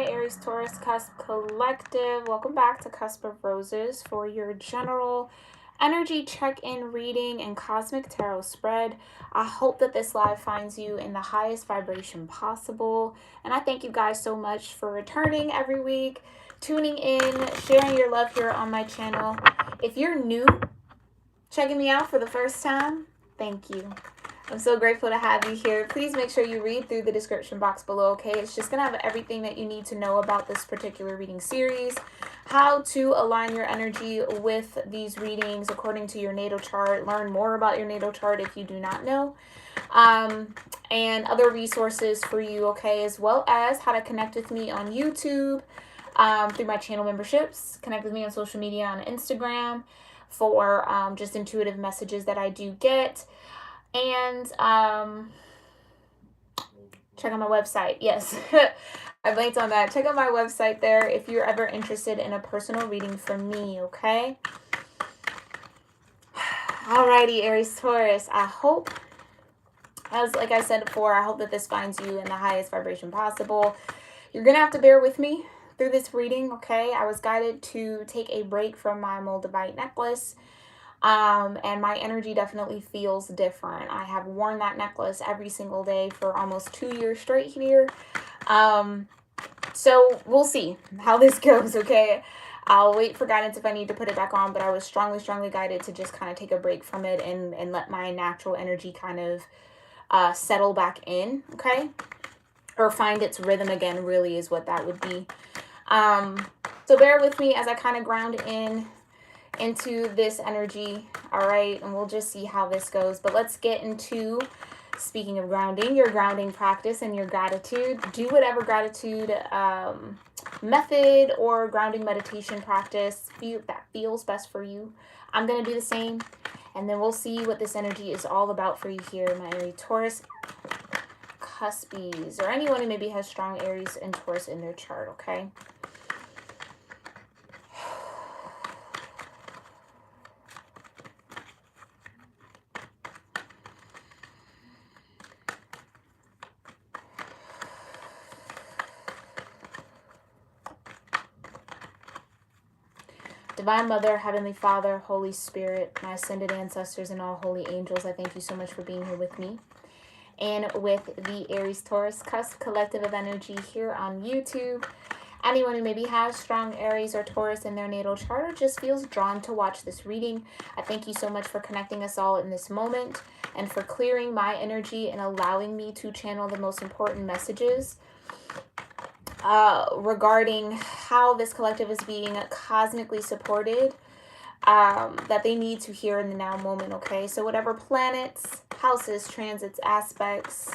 Aries-Taurus Cusp Collective. Welcome back to Cusp of Roses for your general energy check-in reading and cosmic tarot spread. I hope that this live finds you in the highest vibration possible. And I thank you guys so much for returning every week, tuning in, sharing your love here on my channel. If you're new, checking me out for the first time, thank you. I'm so grateful to have you here. Please make sure you read through the description box below, okay? It's just going to have everything that you need to know about this particular reading series, how to align your energy with these readings according to your natal chart, learn more about your natal chart if you do not know, and other resources for you, okay? As well as how to connect with me on YouTube, through my channel memberships, connect with me on social media on Instagram for just intuitive messages that I do get. And check out my website. Yes, I blanked on that. Check out my website there if you're ever interested in a personal reading from me, okay? Alrighty, Aries Taurus. I hope, like I said before, I hope that this finds you in the highest vibration possible. You're going to have to bear with me through this reading, okay? I was guided to take a break from my Moldavite necklace. And my energy definitely feels different. I have worn that necklace every single day for almost 2 years straight here. So we'll see how this goes, okay? I'll wait for guidance if I need to put it back on, but I was strongly guided to just kind of take a break from it and let my natural energy kind of settle back in, okay? Or find its rhythm again, really, is what that would be. So bear with me as I kind of ground into this energy, all right? And we'll just see how this goes. But let's get into, speaking of grounding, your grounding practice and your gratitude. Do whatever gratitude method or grounding meditation practice that feels best for you. I'm going to do the same, and then we'll see what this energy is all about for you here, my Aries Taurus cuspies, or anyone who maybe has strong Aries and Taurus in their chart, okay? Divine Mother, Heavenly Father, Holy Spirit, my ascended ancestors, and all holy angels, I thank you so much for being here with me and with the Aries Taurus Cusp Collective of Energy here on YouTube. Anyone who maybe has strong Aries or Taurus in their natal chart or just feels drawn to watch this reading, I thank you so much for connecting us all in this moment and for clearing my energy and allowing me to channel the most important messages regarding how this collective is being cosmically supported, that they need to hear in the now moment, okay? So whatever planets, houses, transits, aspects,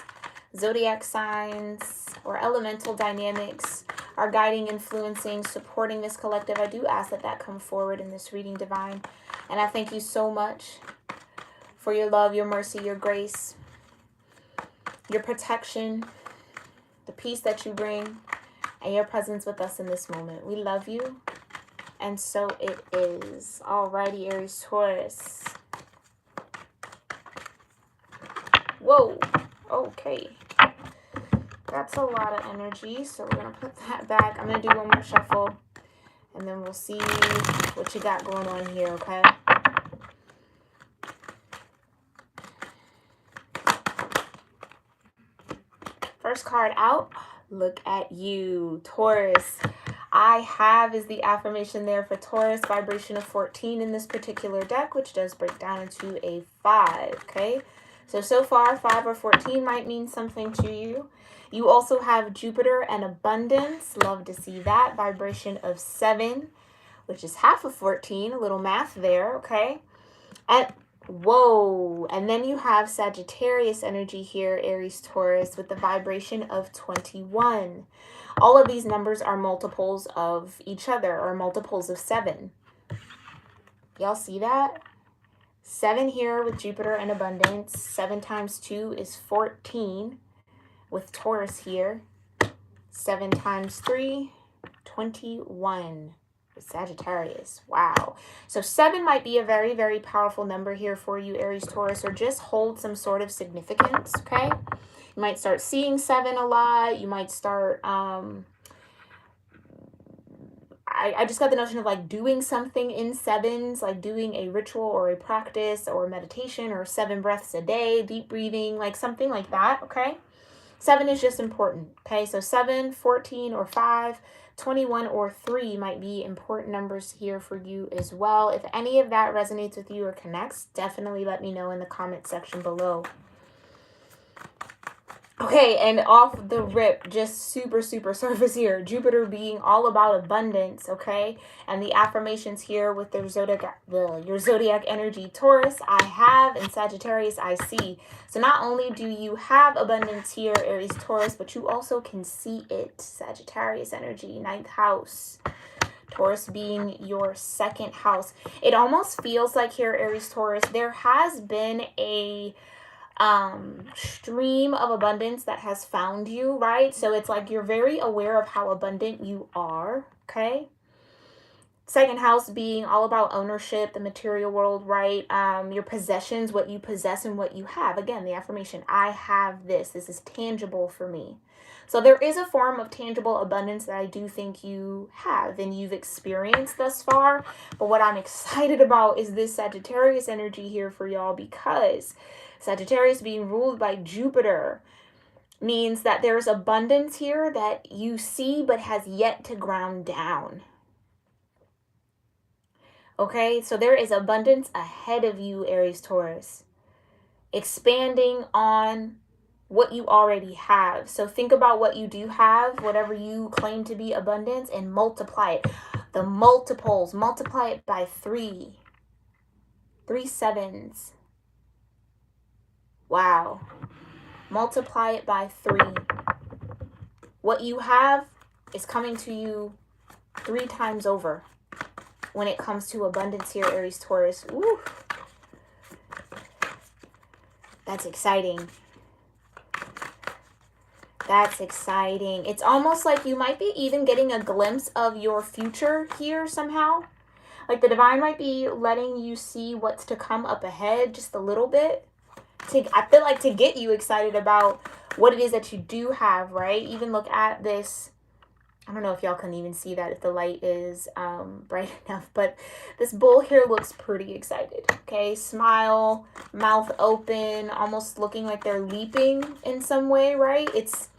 zodiac signs, or elemental dynamics are guiding, influencing, supporting this collective, I do ask that that come forward in this reading, Divine. And I thank you so much for your love, your mercy, your grace, your protection, the peace that you bring, and your presence with us in this moment. We love you, and so it is. Alrighty, Aries Taurus. Whoa, okay. That's a lot of energy, so we're going to put that back. I'm going to do one more shuffle, and then we'll see what you got going on here, okay? First card out. Look at you, Taurus. I have is the affirmation there for Taurus, vibration of 14 in this particular deck, which does break down into a 5, okay? So far, 5 or 14 might mean something to you. You also have Jupiter and abundance. Love to see that. Vibration of 7, which is half of 14. A little math there, okay? And whoa, and then you have Sagittarius energy here, Aries Taurus, with the vibration of 21. All of these numbers are multiples of each other, or multiples of 7. Y'all see that? 7 here with Jupiter and abundance. 7 times 2 is 14 with Taurus here. 7 times 3, 21. Sagittarius. Wow. So 7 might be a very powerful number here for you, Aries Taurus, or just hold some sort of significance, okay? You might start seeing 7 a lot. You might start I just got the notion of like doing something in sevens, like doing a ritual or a practice or meditation or 7 breaths a day, deep breathing, like something like that, okay? 7 is just important, okay? So 7, 14, or 5, 21, or 3 might be important numbers here for you as well. If any of that resonates with you or connects, definitely let me know in the comment section below. Okay, and off the rip, just super surface here, Jupiter being all about abundance, okay? And the affirmations here with your zodiac energy, Taurus, I have, and Sagittarius, I see. So not only do you have abundance here, Aries, Taurus, but you also can see it. Sagittarius energy, 9th house. Taurus being your 2nd house. It almost feels like here, Aries, Taurus, there has been a stream of abundance that has found you, right? So it's like you're very aware of how abundant you are, okay? 2nd house being all about ownership, the material world, right? Your possessions, what you possess and what you have. Again, the affirmation, I have this. This is tangible for me. So there is a form of tangible abundance that I do think you have and you've experienced thus far. But what I'm excited about is this Sagittarius energy here for y'all, because Sagittarius being ruled by Jupiter means that there's abundance here that you see but has yet to ground down. Okay, so there is abundance ahead of you, Aries, Taurus. Expanding on what you already have. So think about what you do have, whatever you claim to be abundance, and multiply it. The multiples, multiply it by 3. 3 sevens. Wow. Multiply it by 3. What you have is coming to you 3 times over when it comes to abundance here, Aries, Taurus. Woo. That's exciting. That's exciting. It's almost like you might be even getting a glimpse of your future here somehow. Like the divine might be letting you see what's to come up ahead just a little bit. I feel like to get you excited about what it is that you do have, right? Even look at this. I don't know if y'all can even see that if the light is bright enough, but this bull here looks pretty excited, okay? Smile, mouth open, almost looking like they're leaping in some way, right? It's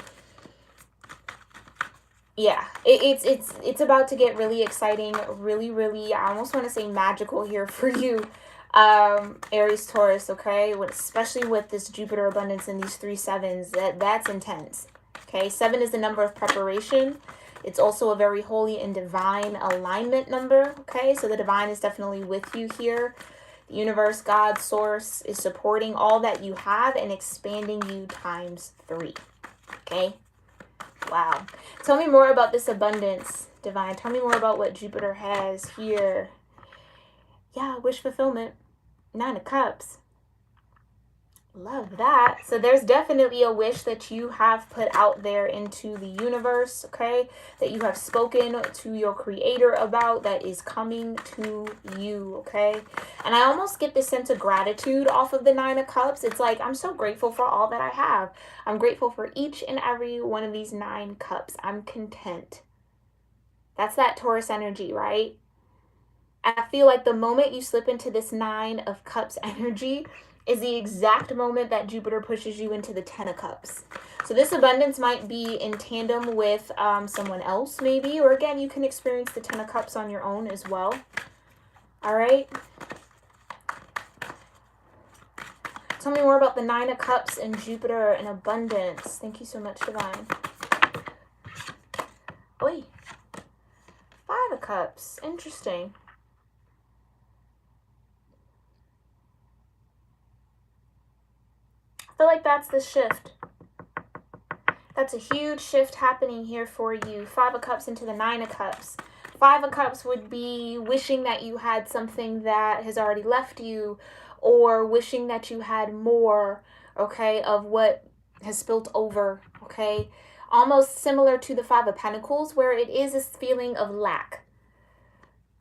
about to get really exciting, really, I almost want to say magical here for you, Aries, Taurus, okay? Especially with this Jupiter abundance and these 3 sevens, that's intense, okay? 7 is the number of preparation. It's also a very holy and divine alignment number, okay? So the divine is definitely with you here. The universe, God, source is supporting all that you have and expanding you times 3, okay? Wow. Tell me more about this abundance, divine. Tell me more about what Jupiter has here. Yeah, wish fulfillment. 9 of Cups. Love that. So there's definitely a wish that you have put out there into the universe, okay? That you have spoken to your creator about that is coming to you, okay? And I almost get this sense of gratitude off of the 9 of Cups. It's like, I'm so grateful for all that I have. I'm grateful for each and every one of these 9 cups. I'm content. That's that Taurus energy, right? I feel like the moment you slip into this 9 of Cups energy is the exact moment that Jupiter pushes you into the 10 of Cups. So this abundance might be in tandem with someone else maybe, or again, you can experience the 10 of Cups on your own as well. All right. Tell me more about the 9 of Cups and Jupiter and abundance. Thank you so much, divine. Oi. 5 of Cups. Interesting. I feel like that's the shift. That's a huge shift happening here for you. 5 of Cups into the 9 of Cups. 5 of Cups would be wishing that you had something that has already left you, or wishing that you had more, okay, of what has spilt over, okay? Almost similar to the 5 of Pentacles, where it is this feeling of lack.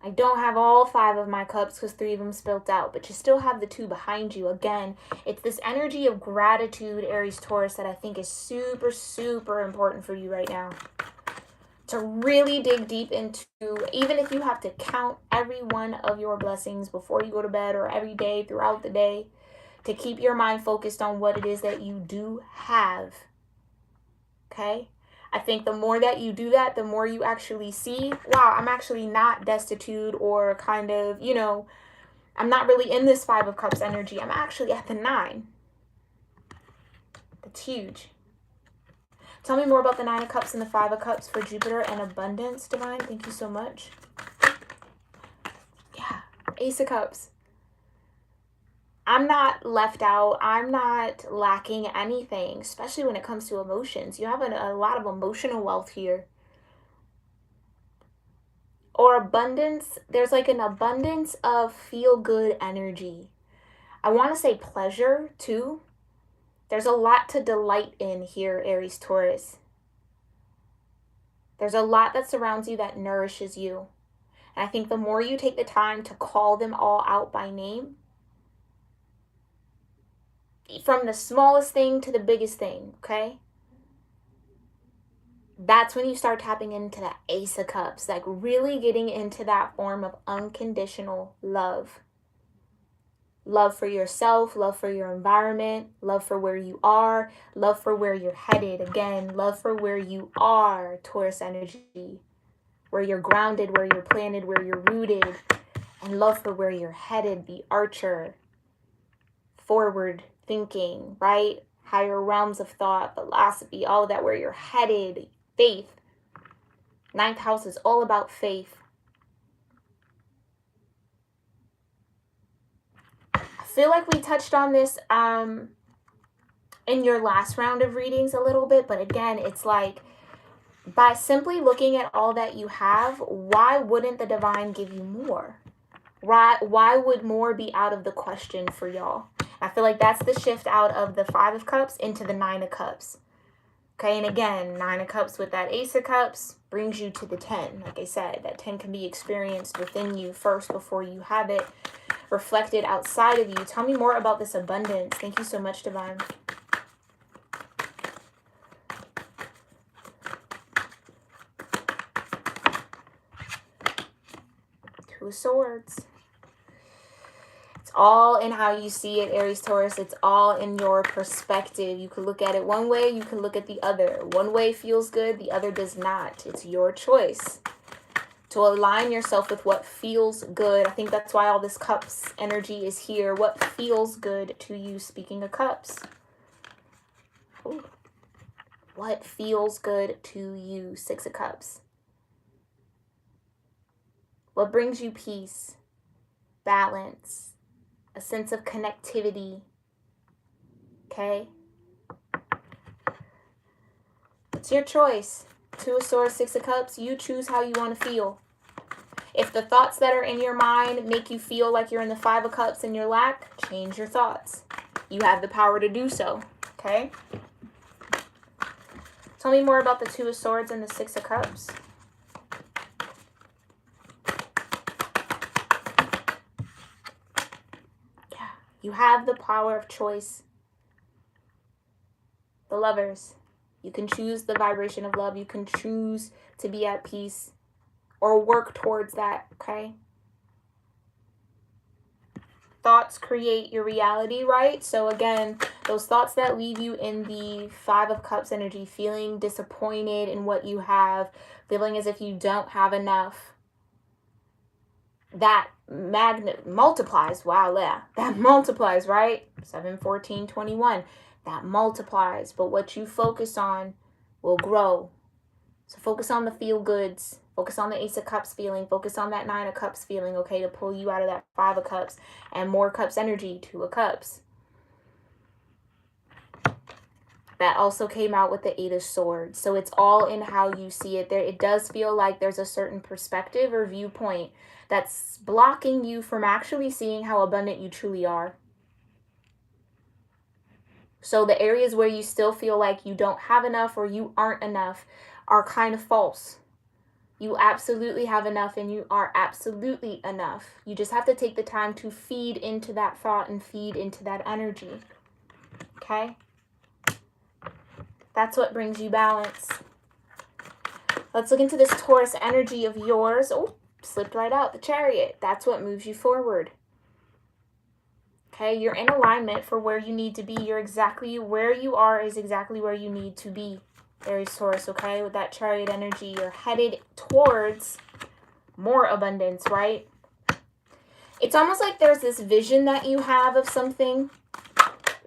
I don't have all 5 of my cups because 3 of them spilt out, but you still have the 2 behind you. Again, it's this energy of gratitude, Aries, Taurus, that I think is super, super important for you right now. to really dig deep into, even if you have to count every one of your blessings before you go to bed or every day throughout the day, to keep your mind focused on what it is that you do have. Okay? I think the more that you do that, the more you actually see, wow, I'm actually not destitute or kind of, you know, I'm not really in this 5 of Cups energy. I'm actually at the 9. That's huge. Tell me more about the 9 of Cups and the 5 of Cups for Jupiter and abundance, Divine. Thank you so much. Yeah, Ace of Cups. I'm not left out. I'm not lacking anything, especially when it comes to emotions. You have a lot of emotional wealth here. Or abundance. There's like an abundance of feel-good energy. I want to say pleasure too. There's a lot to delight in here, Aries, Taurus. There's a lot that surrounds you that nourishes you. And I think the more you take the time to call them all out by name, from the smallest thing to the biggest thing, okay? That's when you start tapping into that Ace of Cups, like really getting into that form of unconditional love. Love for yourself, love for your environment, love for where you are, love for where you're headed. Again, love for where you are, Taurus energy. Where you're grounded, where you're planted, where you're rooted. And love for where you're headed, the archer. Forward thinking, right? Higher realms of thought, philosophy, all of that, where you're headed. Faith. 9th house is all about faith. I feel like we touched on this in your last round of readings a little bit, but again, it's like, by simply looking at all that you have, why wouldn't the divine give you more? Why would more be out of the question for y'all? I feel like that's the shift out of the 5 of Cups into the 9 of Cups. Okay, and again, 9 of Cups with that Ace of Cups brings you to the 10. Like I said, that 10 can be experienced within you first before you have it reflected outside of you. Tell me more about this abundance. Thank you so much, Divine. Two of Swords. It's all in how you see it, Aries, Taurus. It's all in your perspective. You can look at it one way, you can look at the other. One way feels good, the other does not. It's your choice to align yourself with what feels good. I think that's why all this Cups energy is here. What feels good to you, speaking of Cups. Ooh. What feels good to you, 6 of Cups. What brings you peace, balance, a sense of connectivity, okay? It's your choice. 2 of Swords, 6 of Cups, you choose how you want to feel. If the thoughts that are in your mind make you feel like you're in the 5 of Cups and you're lack, change your thoughts. You have the power to do so, okay? Tell me more about the 2 of Swords and the 6 of Cups. You have the power of choice. The Lovers. You can choose the vibration of love. You can choose to be at peace or work towards that, okay? Thoughts create your reality, right? So again, those thoughts that leave you in the 5 of Cups energy, feeling disappointed in what you have, feeling as if you don't have enough, that multiplies. Wow, yeah, that multiplies, right? 7, 14, 21. That multiplies. But what you focus on will grow. So focus on the feel goods. Focus on the Ace of Cups feeling. Focus on that 9 of Cups feeling, okay, to pull you out of that 5 of Cups and more Cups energy, 2 of Cups. That also came out with the 8 of Swords. So it's all in how you see it. There, it does feel like there's a certain perspective or viewpoint that's blocking you from actually seeing how abundant you truly are. So the areas where you still feel like you don't have enough or you aren't enough are kind of false. You absolutely have enough and you are absolutely enough. You just have to take the time to feed into that thought and feed into that energy. Okay? That's what brings you balance. Let's look into this Taurus energy of yours. Oh, slipped right out. The Chariot. That's what moves you forward. Okay, you're in alignment for where you need to be. You're exactly where you are is exactly where you need to be, Aries, Taurus, okay? With that Chariot energy, you're headed towards more abundance, right? It's almost like there's this vision that you have of something,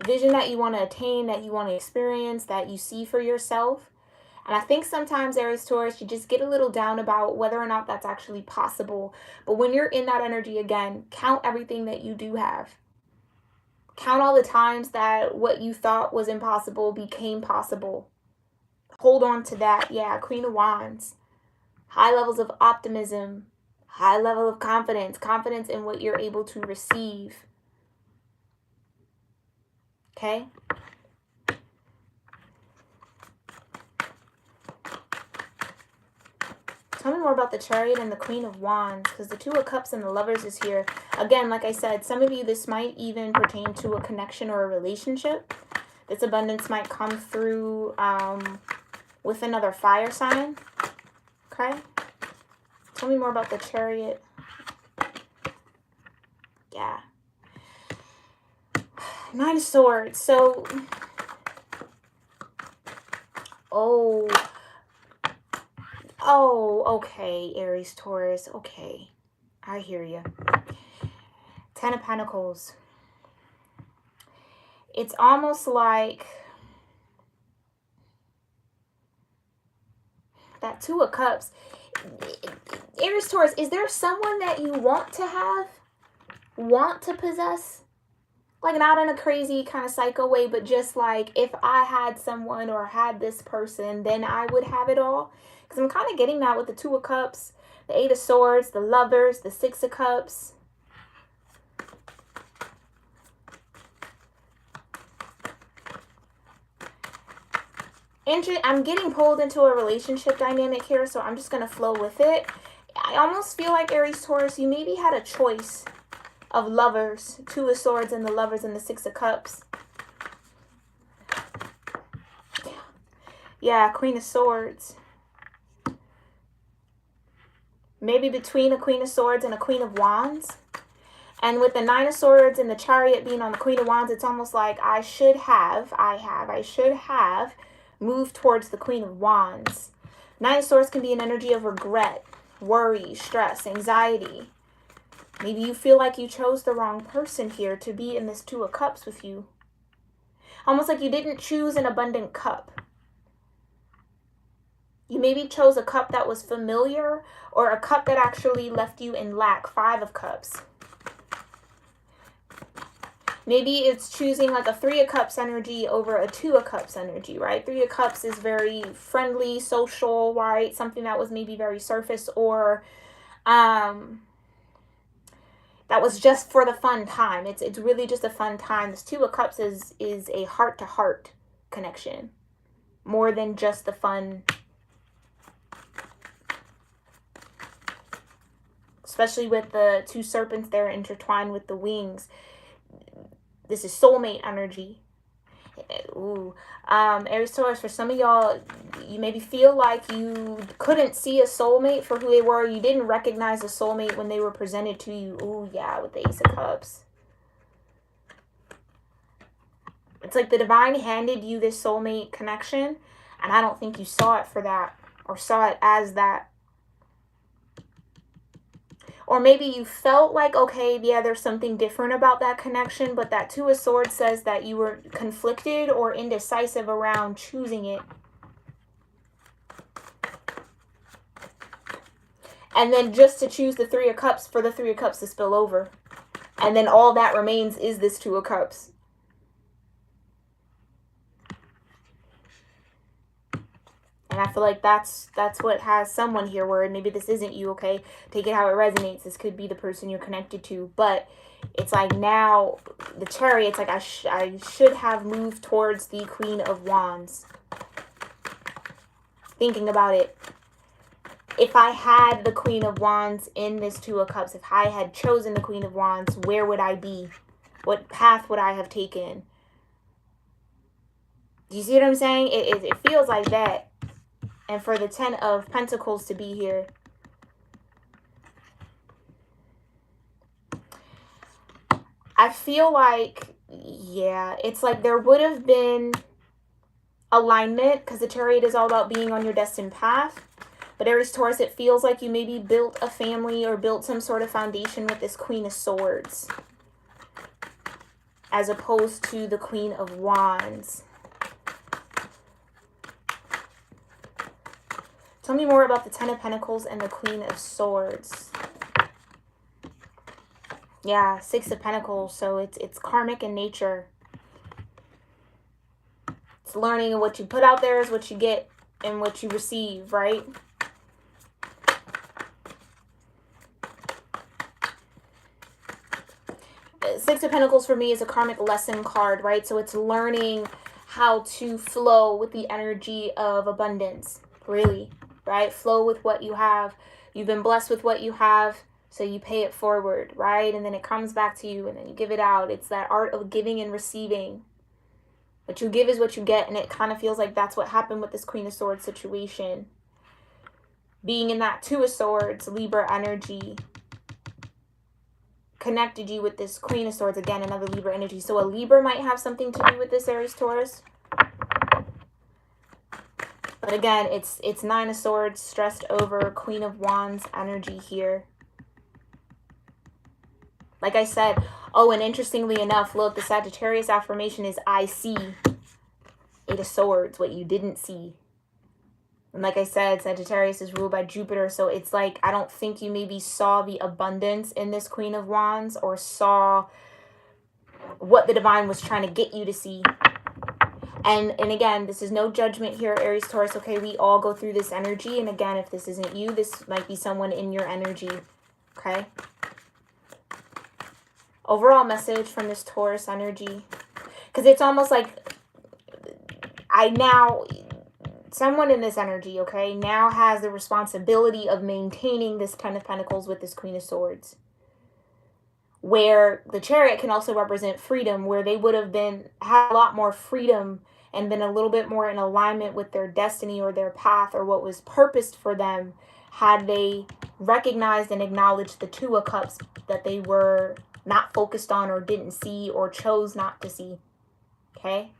vision that you want to attain, that you want to experience, that you see for yourself. And I think sometimes, Aries, Taurus, you just get a little down about whether or not that's actually possible. But when you're in that energy again, count everything that you do have. Count all the times that what you thought was impossible became possible. Hold on to that. Yeah, Queen of Wands. High levels of optimism. High level of confidence. Confidence in what you're able to receive. Okay? Tell me more about the Chariot and the Queen of Wands, because the Two of Cups and the Lovers is here. Again, like I said, some of you, this might even pertain to a connection or a relationship. This abundance might come through with another fire sign. Okay? Tell me more about the Chariot. Yeah. Nine of Swords. So, Oh, okay, Aries, Taurus. Okay, I hear you. Ten of Pentacles. It's almost like that Two of Cups. Aries, Taurus, is there someone that you want to have? Want to possess? Like, not in a crazy kind of psycho way, but just like, if I had someone or had this person, then I would have it all. Because I'm kind of getting that with the Two of Cups, the Eight of Swords, the Lovers, the Six of Cups. I'm getting pulled into a relationship dynamic here, so I'm just going to flow with it. I almost feel like, Aries, Taurus, you maybe had a choice of Lovers, Two of Swords, and the Lovers, and the Six of Cups. Yeah, Queen of Swords. Maybe between a Queen of Swords and a Queen of Wands. And with the Nine of Swords and the Chariot being on the Queen of Wands, it's almost like I should have moved towards the Queen of Wands. Nine of Swords can be an energy of regret, worry, stress, anxiety. Maybe you feel like you chose the wrong person here to be in this Two of Cups with you. Almost like you didn't choose an abundant cup. You maybe chose a cup that was familiar, or a cup that actually left you in lack. Five of Cups. Maybe it's choosing like a Three of Cups energy over a Two of Cups energy, right? Three of Cups is very friendly, social, right? Something that was maybe very surface, or that was just for the fun time. It's really just a fun time. This Two of Cups is a heart-to-heart connection, more than just the fun. Especially with the two serpents there intertwined with the wings. This is soulmate energy. Ooh. Aries, Taurus, for some of y'all, you maybe feel like you couldn't see a soulmate for who they were. You didn't recognize a soulmate when they were presented to you. Ooh, yeah, with the Ace of Cups. It's like the divine handed you this soulmate connection, and I don't think you saw it for that, or saw it as that. Or maybe you felt like, okay, yeah, there's something different about that connection, but that Two of Swords says that you were conflicted or indecisive around choosing it. And then just to choose the Three of Cups for the Three of Cups to spill over. And then all that remains is this Two of Cups. And I feel like that's what has someone here where maybe this isn't you, okay? Take it how it resonates. This could be the person you're connected to. But it's like now, the Chariot, it's like I should have moved towards the Queen of Wands. Thinking about it. If I had the Queen of Wands in this Two of Cups, if I had chosen the Queen of Wands, where would I be? What path would I have taken? Do you see what I'm saying? It feels like that. And for the 10 of Pentacles to be here. I feel like, yeah, it's like there would have been alignment, because the Chariot is all about being on your destined path. But Aries, Taurus, it feels like you maybe built a family or built some sort of foundation with this Queen of Swords, as opposed to the Queen of Wands. Tell me more about the 10 of Pentacles and the Queen of Swords. Yeah, 6 of Pentacles, so it's karmic in nature. It's learning, and what you put out there is what you get and what you receive, right? Six of Pentacles for me is a karmic lesson card, right? So it's learning how to flow with the energy of abundance, really, right? Flow with what you have. You've been blessed with what you have, so you pay it forward, right? And then it comes back to you, and then you give it out. It's that art of giving and receiving. What you give is what you get, and it kind of feels like that's what happened with this Queen of Swords situation. Being in that Two of Swords, Libra energy, connected you with this Queen of Swords, again, another Libra energy. So a Libra might have something to do with this, Aries, Taurus. But again, it's Nine of Swords, stressed over, Queen of Wands energy here. Like I said, oh, and interestingly enough, look, the Sagittarius affirmation is I see. Eight of Swords, what you didn't see. And like I said, Sagittarius is ruled by Jupiter. So it's like, I don't think you maybe saw the abundance in this Queen of Wands, or saw what the divine was trying to get you to see. And again, this is no judgment here, Aries, Taurus. Okay, we all go through this energy. And again, if this isn't you, this might be someone in your energy. Okay. Overall message from this Taurus energy. Because it's almost like someone in this energy, okay, now has the responsibility of maintaining this 10 of Pentacles with this Queen of Swords. Where the Chariot can also represent freedom, where they would have had a lot more freedom and been a little bit more in alignment with their destiny or their path or what was purposed for them, had they recognized and acknowledged the Two of Cups that they were not focused on or didn't see or chose not to see. Okay?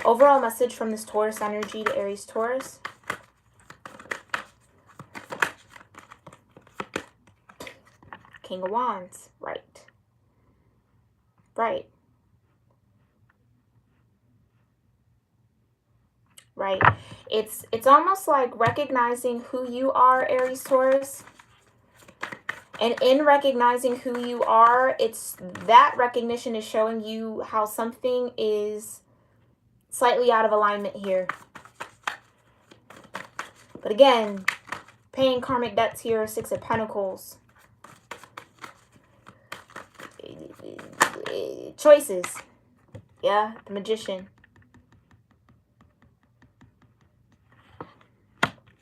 Overall message from this Taurus energy to Aries, Taurus. King of Wands. Right. Right. Right. It's almost like recognizing who you are, Aries, Taurus. And in recognizing who you are, it's that recognition is showing you how something is slightly out of alignment here. But again, paying karmic debts here, Six of Pentacles. Choices. Yeah, the Magician.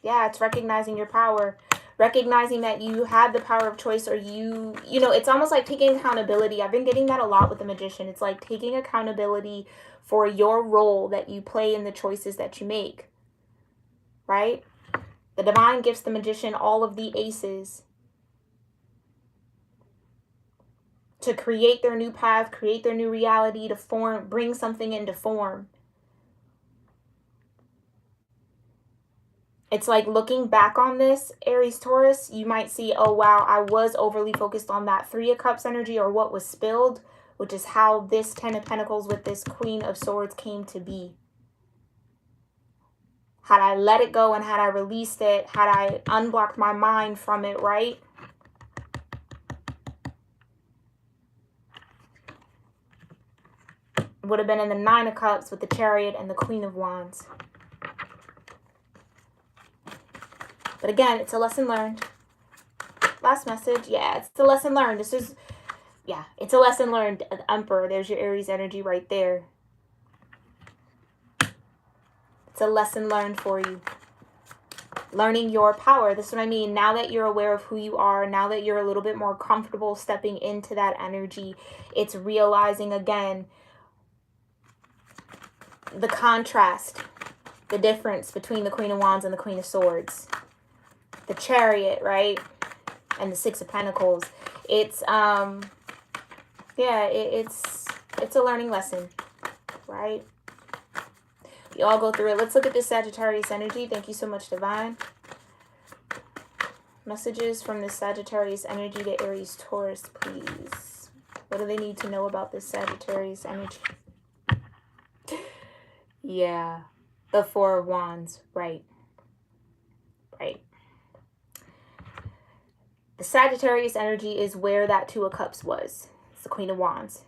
Yeah, it's recognizing your power. Recognizing that you had the power of choice, or you know, it's almost like taking accountability. I've been getting that a lot with the Magician. It's like taking accountability for your role that you play in the choices that you make. Right? The divine gives the Magician all of the aces to create their new path, create their new reality, to form, bring something into form. It's like looking back on this, Aries, Taurus, you might see, oh, wow, I was overly focused on that Three of Cups energy, or what was spilled, which is how this 10 of Pentacles with this Queen of Swords came to be. Had I let it go and had I released it, had I unblocked my mind from it, right? It would have been in the Nine of Cups with the Chariot and the Queen of Wands. But again, it's a lesson learned. Last message. Yeah, it's a lesson learned. This is, yeah, it's a lesson learned. Emperor, there's your Aries energy right there. It's a lesson learned for you. Learning your power. This is what I mean. Now that you're aware of who you are, now that you're a little bit more comfortable stepping into that energy, it's realizing again the contrast, the difference between the Queen of Wands and the Queen of Swords. The Chariot, right? And the Six of Pentacles. It's, yeah, it's a learning lesson, right? We all go through it. Let's look at this Sagittarius energy. Thank you so much, Divine. Messages from this Sagittarius energy to Aries Taurus, please. What do they need to know about this Sagittarius energy? Yeah, the Four of Wands, right. Right. The Sagittarius energy is where that Two of Cups was. It's the Queen of Wands.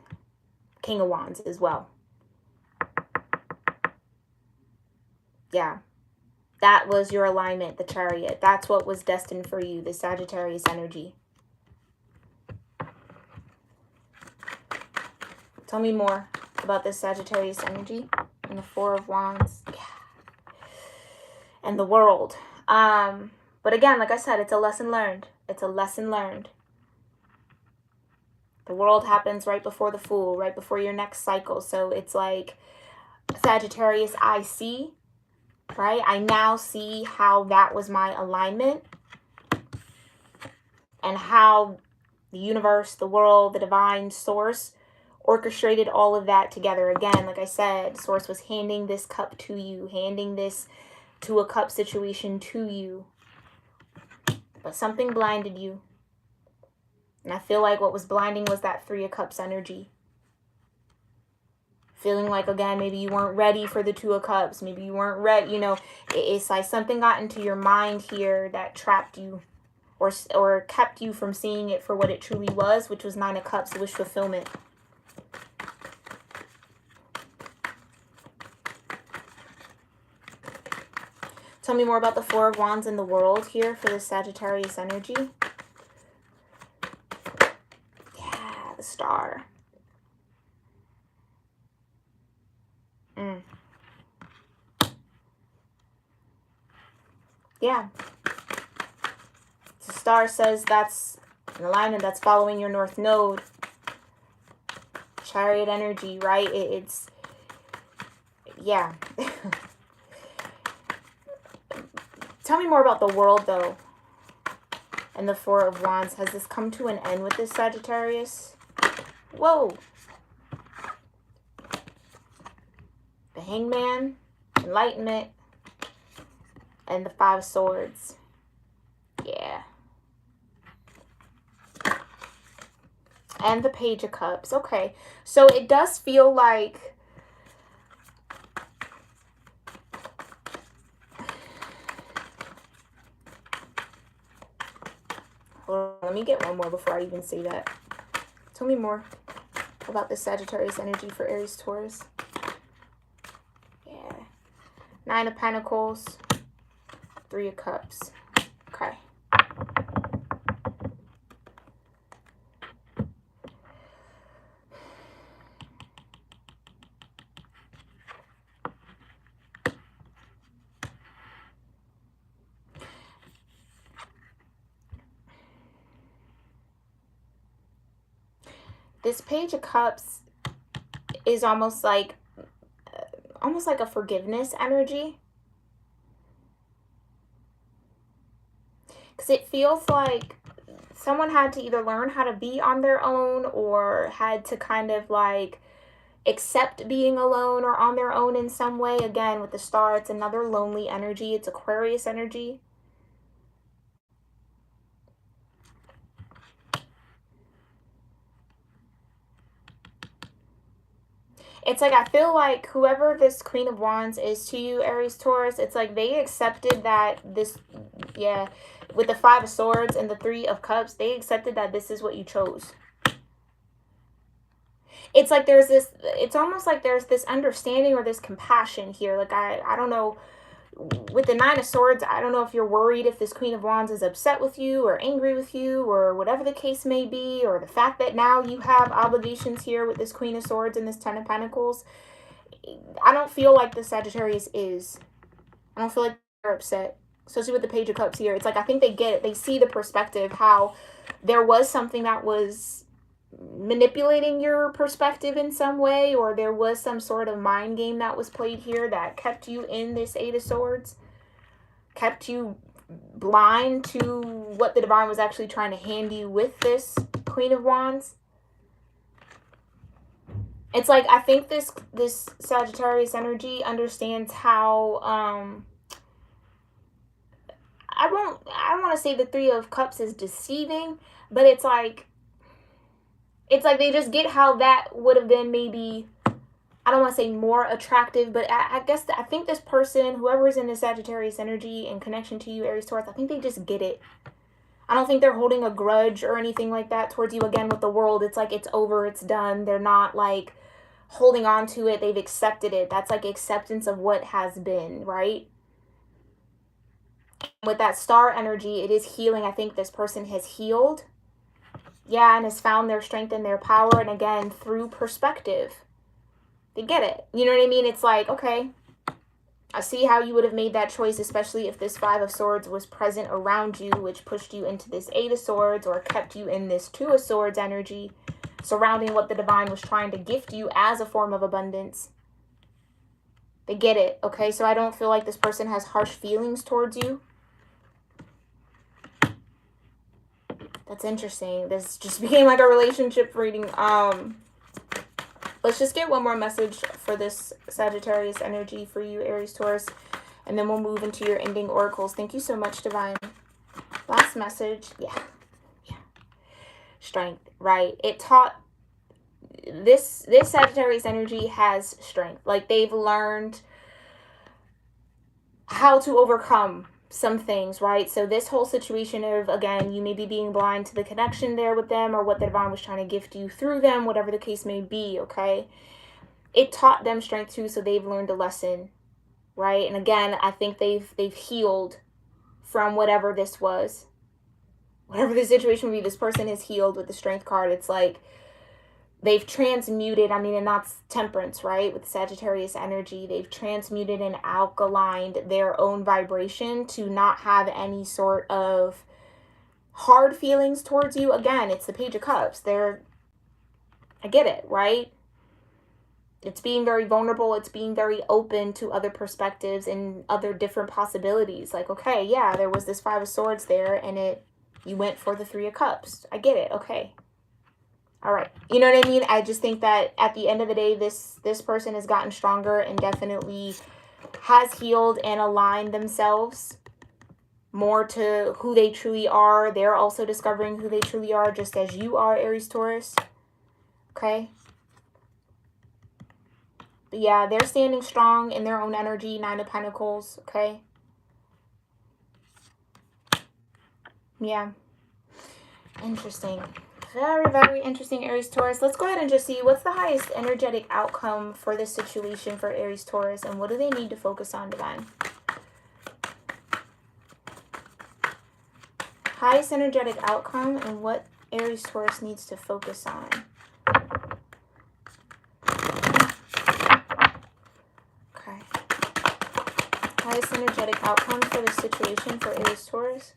King of Wands as well. Yeah. That was your alignment, the Chariot. That's what was destined for you, the Sagittarius energy. Tell me more about this Sagittarius energy and the Four of Wands. Yeah. And the World. But again, like I said, it's a lesson learned. It's a lesson learned. The World happens right before the Fool, right before your next cycle. So it's like, Sagittarius, I see, right? I now see how that was my alignment and how the universe, the world, the divine source orchestrated all of that together. Again, like I said, source was handing this cup to you, handing this Two of Cups situation to you. But something blinded you. And I feel like what was blinding was that Three of Cups energy. Feeling like, again, maybe you weren't ready for the Two of Cups. Maybe you weren't ready. You know, it's like something got into your mind here that trapped you or kept you from seeing it for what it truly was, which was Nine of Cups, wish fulfillment. Tell me more about the Four of Wands in the World here for the Sagittarius energy. Yeah, the Star. Yeah. The Star says that's an alignment that's following your North Node. Chariot energy, right? It's yeah. Tell me more about the World, though, and the Four of Wands. Has this come to an end with this Sagittarius? Whoa. The Hangman, Enlightenment, and the Five of Swords. Yeah. And the Page of Cups. Okay. So it does feel like let me get one more before I even say that. Tell me more about the Sagittarius energy for Aries Taurus. Yeah. Nine of Pentacles. Three of Cups. Okay. This Page of Cups is almost like a forgiveness energy. Because it feels like someone had to either learn how to be on their own or had to kind of like accept being alone or on their own in some way. Again, with the Star, it's another lonely energy. It's Aquarius energy. It's like, I feel like whoever this Queen of Wands is to you, Aries Taurus, it's like they accepted that this, yeah, with the Five of Swords and the Three of Cups, they accepted that this is what you chose. It's like there's this, it's almost like there's this understanding or this compassion here. Like, I don't know, with the Nine of Swords, I don't know if you're worried if this Queen of Wands is upset with you or angry with you or whatever the case may be, or the fact that now you have obligations here with this Queen of Swords and this Ten of Pentacles. I don't feel like the Sagittarius is. I don't feel like they're upset, especially with the Page of Cups here. It's like, I think they get it. They see the perspective, how there was something that was manipulating your perspective in some way, or there was some sort of mind game that was played here that kept you in this Eight of Swords, kept you blind to what the divine was actually trying to hand you with this Queen of Wands. It's like, I think this Sagittarius energy understands how I don't want to say the Three of Cups is deceiving, but it's like they just get how that would have been maybe, I don't want to say more attractive, but I guess I think this person, whoever is in the Sagittarius energy in connection to you, Aries, Taurus, I think they just get it. I don't think they're holding a grudge or anything like that towards you. Again, with the World, it's like it's over, it's done. They're not like holding on to it. They've accepted it. That's like acceptance of what has been, right? With that Star energy, it is healing. I think this person has healed. Yeah, and has found their strength and their power. And again, through perspective, they get it. You know what I mean? It's like, okay, I see how you would have made that choice, especially if this Five of Swords was present around you, which pushed you into this Eight of Swords, or kept you in this Two of Swords energy, surrounding what the divine was trying to gift you as a form of abundance. They get it, okay? So I don't feel like this person has harsh feelings towards you. That's interesting. This just became like a relationship reading. Let's just get one more message for this Sagittarius energy for you, Aries, Taurus, and then we'll move into your ending oracles. Thank you so much, Divine. Last message. Yeah. Strength, right? It taught this Sagittarius energy has strength. Like, they've learned how to overcome some things, right? So this whole situation of, again, you may be being blind to the connection there with them, or what the divine was trying to gift you through them, whatever the case may be, okay? It taught them strength too, so they've learned a lesson, right? And again, I think they've healed from whatever this was. Whatever the situation would be, this person has healed with the Strength card. It's like they've transmuted, I mean, and that's temperance, right? With Sagittarius energy, they've transmuted and alkalined their own vibration to not have any sort of hard feelings towards you. Again, it's the Page of Cups. I get it, right? It's being very vulnerable. It's being very open to other perspectives and other different possibilities. Like, okay, yeah, there was this Five of Swords there, and you went for the Three of Cups. I get it. Okay. All right. You know what I mean? I just think that at the end of the day, this person has gotten stronger and definitely has healed and aligned themselves more to who they truly are. They're also discovering who they truly are, just as you are, Aries, Taurus. Okay. But yeah, they're standing strong in their own energy. Nine of Pentacles. Okay. Yeah. Interesting. Very, very interesting, Aries, Taurus. Let's go ahead and just see what's the highest energetic outcome for this situation for Aries, Taurus, and what do they need to focus on, Divine? Highest energetic outcome and what Aries, Taurus needs to focus on. Okay. Highest energetic outcome for this situation for Aries, Taurus.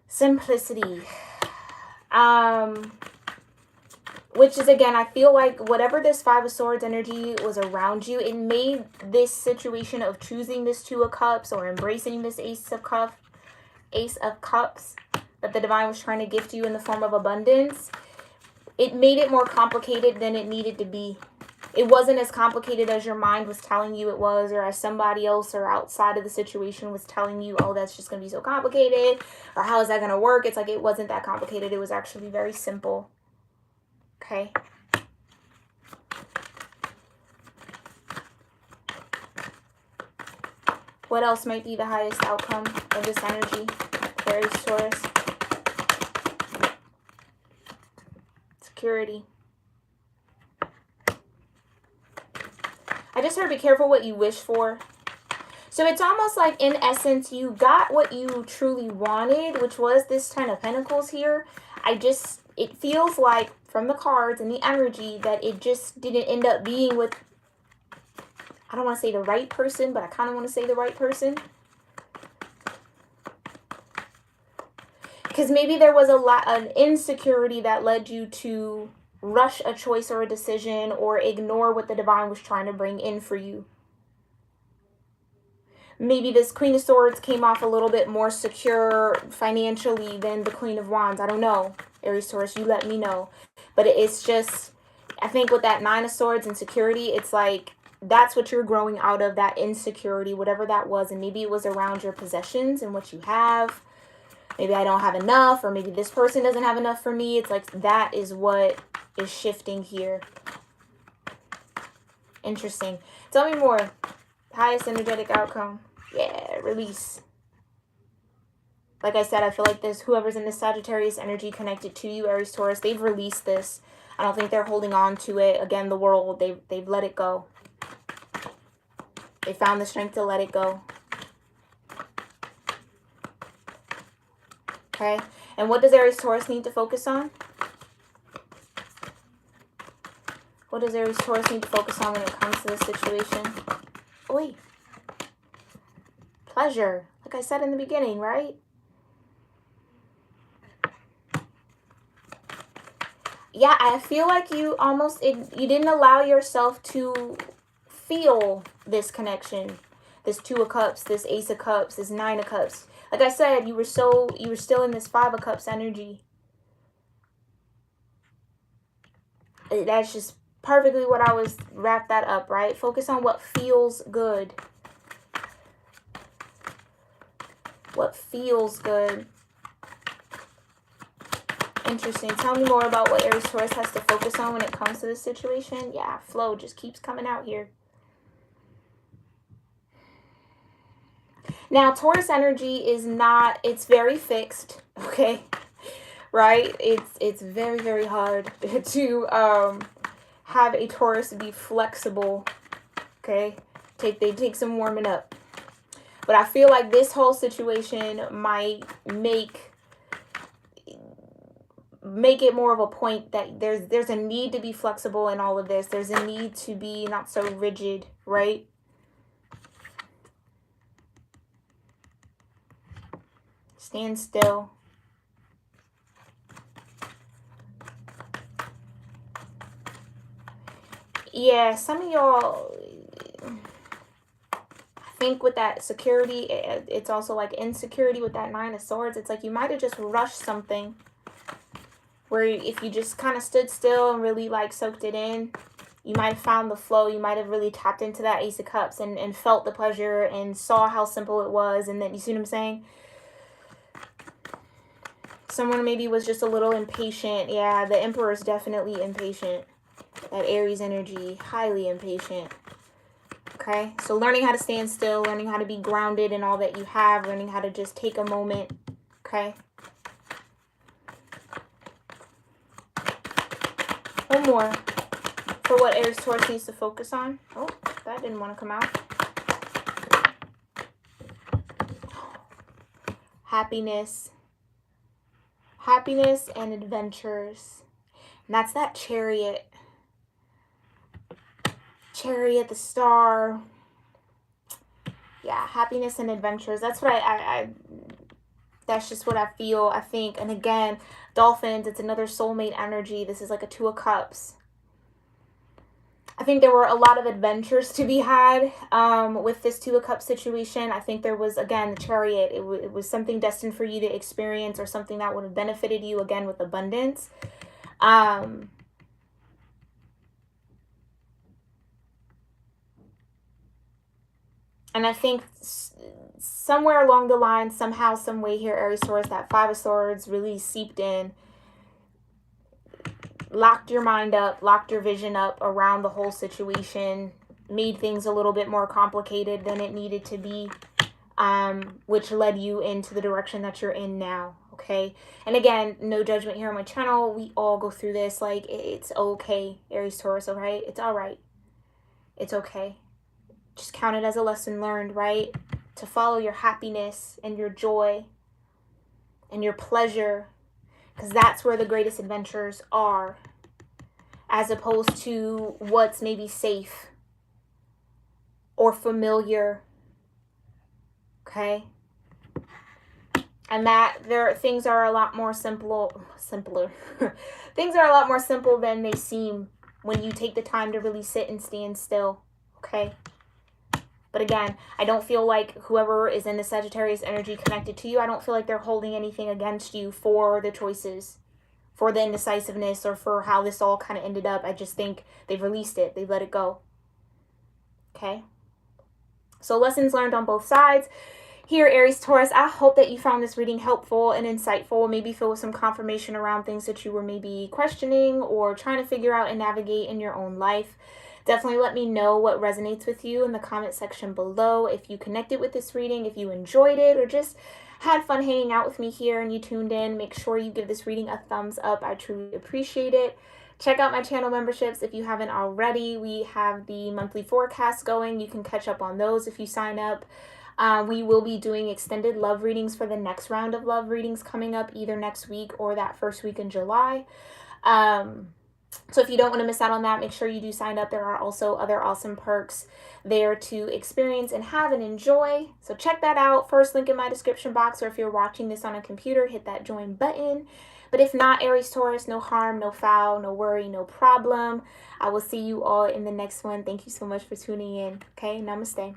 Simplicity. Which is, again, I feel like whatever this Five of Swords energy was around you, it made this situation of choosing this Two of Cups or embracing this Ace of Cups that the divine was trying to gift you in the form of abundance. It made it more complicated than it needed to be. It wasn't as complicated as your mind was telling you it was, or as somebody else or outside of the situation was telling you, oh, that's just going to be so complicated, or how is that going to work? It's like, it wasn't that complicated. It was actually very simple. Okay. What else might be the highest outcome of this energy, Aries, Taurus? Security. I just heard be careful what you wish for. So it's almost like, in essence, you got what you truly wanted, which was this Ten of Pentacles here. It feels like, from the cards and the energy, that it just didn't end up being with, I don't want to say the right person, but I kind of want to say the right person. Because maybe there was an insecurity that led you to rush a choice or a decision or ignore what the divine was trying to bring in for you. Maybe this Queen of Swords came off a little bit more secure financially than the Queen of Wands. I don't know. Aries, Taurus, you let me know. But it's just, I think with that Nine of Swords and security, it's like that's what you're growing out of, that insecurity, whatever that was. And maybe it was around your possessions and what you have. Maybe I don't have enough, or maybe this person doesn't have enough for me. It's like that is what is shifting here. Interesting. Tell me more. Highest energetic outcome. Yeah, release. Like I said, I feel like this, whoever's in this Sagittarius energy connected to you, Aries, Taurus, they've released this. I don't think they're holding on to it. Again, the world, they've let it go. They found the strength to let it go. Okay? And what does Aries, Taurus need to focus on? What does Aries, Taurus need to focus on when it comes to this situation? Oi. Pleasure. Like I said in the beginning, right? Yeah, I feel like you almost, you didn't allow yourself to feel this connection. This Two of Cups, this Ace of Cups, this Nine of Cups. Like I said, you were still in this Five of Cups energy. That's just perfectly what I was, wrap that up, right? Focus on what feels good. What feels good. Interesting. Tell me more about what Aries, Taurus has to focus on when it comes to this situation. Yeah, flow just keeps coming out here. Now, Taurus energy is not, it's very fixed, okay? Right? It's very, very hard to have a Taurus be flexible, okay? They take some warming up. But I feel like this whole situation might make it more of a point that there's a need to be flexible in all of this. There's a need to be not so rigid, right? Stand still. Yeah, some of y'all, I think with that security, it's also like insecurity with that Nine of Swords. It's like you might have just rushed something where if you just kind of stood still and really like soaked it in, you might have found the flow. You might have really tapped into that Ace of Cups and felt the pleasure and saw how simple it was. And then, you see what I'm saying? Someone maybe was just a little impatient. Yeah, the Emperor is definitely impatient. That Aries energy, highly impatient. Okay, so learning how to stand still, learning how to be grounded in all that you have, learning how to just take a moment. Okay. One more for what Aries, Taurus needs to focus on. Oh, that didn't want to come out. Happiness. Happiness and adventures. And that's that Chariot. Chariot, the star. Yeah, happiness and adventures. That's what that's just what I feel, I think. And again, dolphins, it's another soulmate energy. This is like a Two of Cups. I think there were a lot of adventures to be had with this Two of Cups situation. I think there was, again, the Chariot. It was something destined for you to experience, or something that would have benefited you, again, with abundance. And I think somewhere along the line, somehow, some way here, Aries, Taurus, that Five of Swords really seeped in, locked your mind up, locked your vision up around the whole situation, made things a little bit more complicated than it needed to be, which led you into the direction that you're in now, okay? And again, no judgment here on my channel. We all go through this. Like, it's okay, Aries, Taurus, okay? It's all right. It's okay. Just count it as a lesson learned, right? To follow your happiness and your joy and your pleasure, because that's where the greatest adventures are, as opposed to what's maybe safe or familiar, okay? and that things are a lot more simpler. Things are a lot more simple than they seem when you take the time to really sit and stand still, okay? But again, I don't feel like whoever is in the Sagittarius energy connected to you, I don't feel like they're holding anything against you for the choices, for the indecisiveness, or for how this all kind of ended up. I just think they've released it. They've let it go. Okay? So lessons learned on both sides. Here, Aries, Taurus, I hope that you found this reading helpful and insightful. Maybe feel with some confirmation around things that you were maybe questioning or trying to figure out and navigate in your own life. Definitely let me know what resonates with you in the comment section below. If you connected with this reading, if you enjoyed it, or just had fun hanging out with me here and you tuned in, make sure you give this reading a thumbs up. I truly appreciate it. Check out my channel memberships if you haven't already. We have the monthly forecasts going. You can catch up on those if you sign up. We will be doing extended love readings for the next round of love readings coming up either next week or that first week in July. So if you don't want to miss out on that, make sure you do sign up. There are also other awesome perks there to experience and have and enjoy. So check that out. First link in my description box, or if you're watching this on a computer, hit that join button. But if not, Aries, Taurus, no harm, no foul, no worry, no problem. I will see you all in the next one. Thank you so much for tuning in. Okay, namaste.